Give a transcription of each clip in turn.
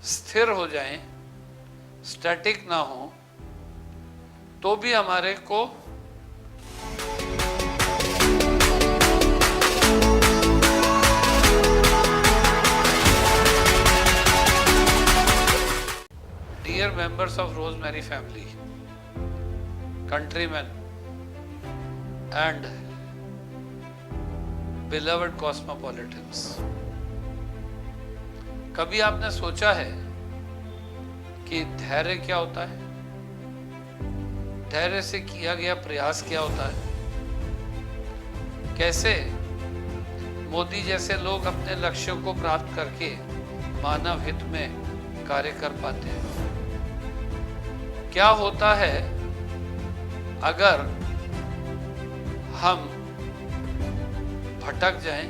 स्थिर हो जाएं, स्टैटिक ना हो, तो भी हमारे को Dear members of Rosemary family, countrymen and beloved cosmopolitans, कभी आपने सोचा है कि धैर्य क्या होता है? धैर्य से किया गया प्रयास क्या होता है? कैसे मोदी जैसे लोग अपने लक्ष्यों को प्राप्त करके मानव हित में कार्य कर पाते हैं? क्या होता है अगर हम भटक जाएं?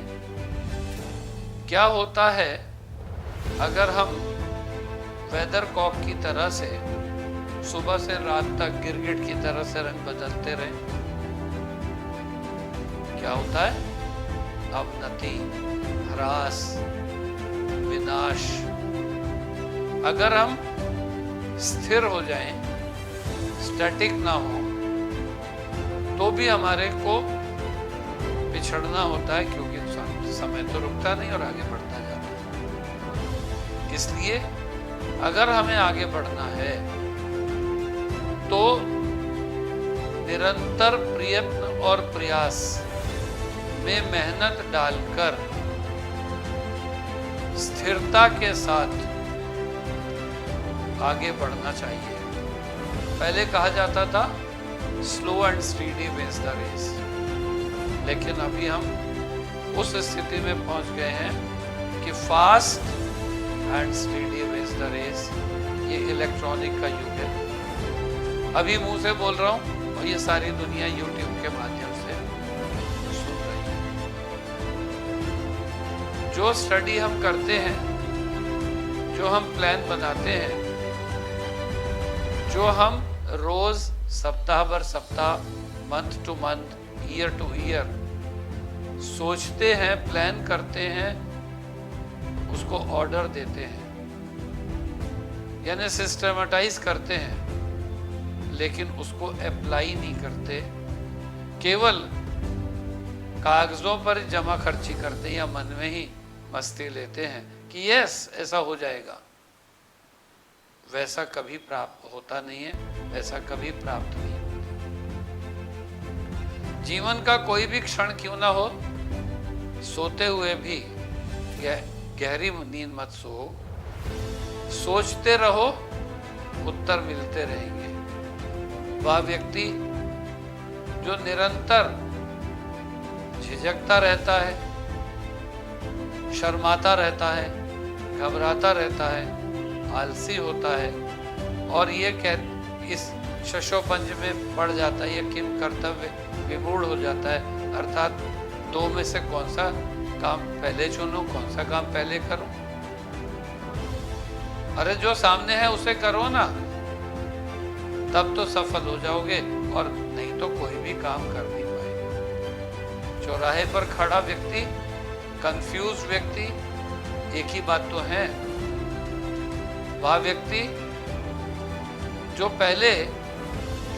क्या होता है अगर हम वेदर कॉक की तरह से सुबह से रात तक गिरगिट की तरह से रंग बदलते रहें? क्या होता है? अवनति, ह्रास, विनाश। अगर हम स्थिर हो जाएं, स्टैटिक ना हो, तो भी हमारे को पिछड़ना होता है, क्योंकि समय तो रुकता नहीं और आगे बढ़ता जाता है। इसलिए अगर हमें आगे बढ़ना है तो निरंतर प्रयत्न और प्रयास में मेहनत डालकर स्थिरता के साथ आगे बढ़ना चाहिए। पहले कहा जाता था slow and speedy wins the race, लेकिन अभी हम उस स्थिति में पहुंच गए हैं कि fast and speedy wins the race. ये इलेक्ट्रॉनिक का युग है। अभी मुंह से बोल रहा हूं और ये सारी दुनिया यूट्यूब के माध्यम से सुन रही है। जो स्टडी हम करते हैं, जो हम प्लान बनाते हैं, जो हम रोज, सप्ताह भर सप्ताह, month two month, year two year सोचते हैं, प्लान करते हैं, उसको ऑर्डर देते हैं, यानी सिस्टमेटाइज करते हैं, लेकिन उसको अप्लाई नहीं करते, केवल कागजों पर जमा खर्ची करते हैं या मन में ही मस्ती लेते हैं कि यस ऐसा हो जाएगा। वैसा कभी प्राप्त होता नहीं है, ऐसा कभी प्राप्त नहीं होता। जीवन का कोई भी क्षण क्यों ना हो, सोते हुए भी गहरी नींद मत सो, सोचते रहो, उत्तर मिलते रहेंगे। वह व्यक्ति जो निरंतर झिझकता रहता है, शर्माता रहता है, घबराता रहता है, आलसी होता है और ये इस शशोपंज में पड़ जाता है, ये किम कर्तव्य विमूढ़ हो जाता है, अर्थात दो में से कौन सा काम पहले चुनूं, कौन सा काम पहले करूं। अरे जो सामने है उसे करो ना, तब तो सफल हो जाओगे, और नहीं तो कोई भी काम कर नहीं पाएगा। चौराहे पर खड़ा व्यक्ति, कंफ्यूज व्यक्ति, एक ही बात तो है, वह व्यक्ति जो पहले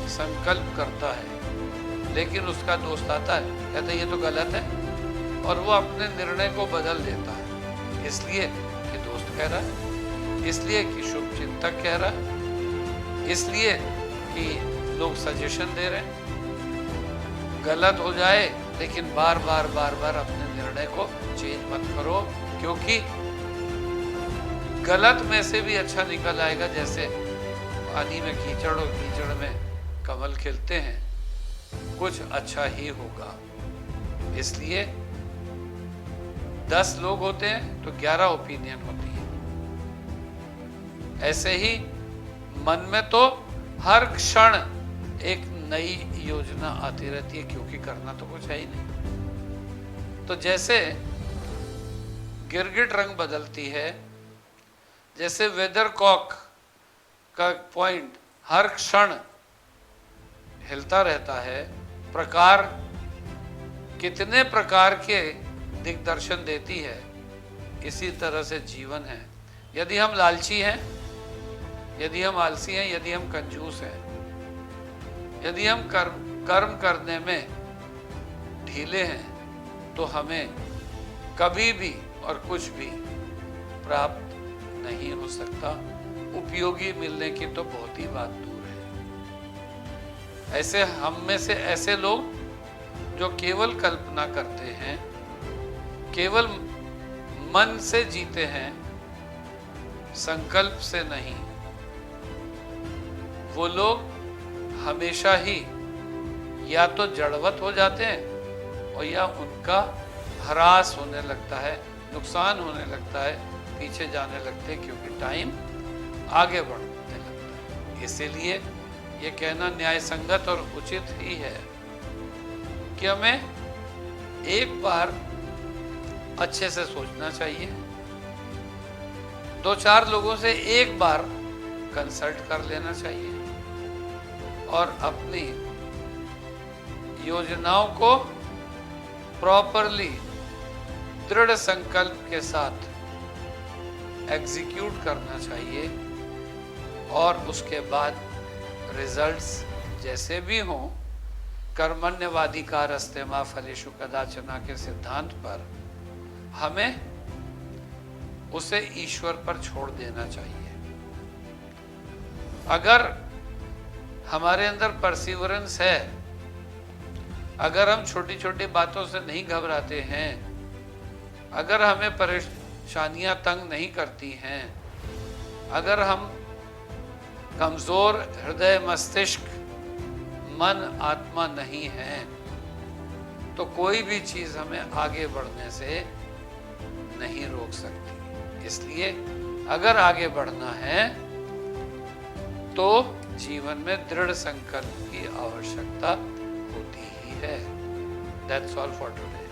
संकल्प करता है लेकिन उसका दोस्त आता है, कहता है ये तो गलत है, और वो अपने निर्णय को बदल देता है, इसलिए कि दोस्त कह रहा है, इसलिए कि शुभ चिंतक कह रहा है, इसलिए कि लोग सजेशन दे रहे हैं। गलत हो जाए लेकिन बार बार अपने निर्णय को चेंज मत करो, क्योंकि गलत में से भी अच्छा निकल आएगा। जैसे पानी में कीचड़ और कीचड़ में कमल खिलते हैं, कुछ अच्छा ही होगा। इसलिए 10 लोग होते हैं तो 11 ओपिनियन होती है। ऐसे ही मन में तो हर क्षण एक नई योजना आती रहती है, क्योंकि करना तो कुछ है ही नहीं। तो जैसे गिरगिट रंग बदलती है, जैसे वेदर कॉक का पॉइंट हर क्षण हिलता रहता है, प्रकार कितने प्रकार के दिग्दर्शन देती है, इसी तरह से जीवन है। यदि हम लालची हैं, यदि हम आलसी हैं, यदि हम कंजूस हैं, यदि हम कर्म करने में ढीले हैं, तो हमें कभी भी और कुछ भी प्राप्त नहीं हो सकता। उपयोगी मिलने की तो बहुत ही बात दूर है। ऐसे हम में से ऐसे लोग जो केवल कल्पना करते हैं, केवल मन से जीते हैं, संकल्प से नहीं, वो लोग हमेशा ही या तो जड़वत हो जाते हैं और या उनका ह्रास होने लगता है, नुकसान होने लगता है, पीछे जाने लगते हैं, क्योंकि टाइम आगे बढ़ने लगता है। इसीलिए ये कहना न्याय संगत और उचित ही है कि हमें एक बार अच्छे से सोचना चाहिए, 2-4 लोगों से एक बार कंसल्ट कर लेना चाहिए और अपनी योजनाओं को प्रॉपरली दृढ़ संकल्प के साथ एग्जीक्यूट करना चाहिए और उसके बाद रिजल्ट्स जैसे भी हों, कर्मण्यवाधिकारस्ते मा फलेषु कदाचन के सिद्धांत पर हमें उसे ईश्वर पर छोड़ देना चाहिए। अगर हमारे अंदर परसिवरेंस है, अगर हम छोटी छोटी बातों से नहीं घबराते हैं, अगर हमें परेशानियां तंग नहीं करती हैं, अगर हम कमजोर हृदय मस्तिष्क मन आत्मा नहीं है, तो कोई भी चीज हमें आगे बढ़ने से नहीं रोक सकती। इसलिए अगर आगे बढ़ना है तो जीवन में दृढ़ संकल्प की आवश्यकता होती ही है। That's all for today.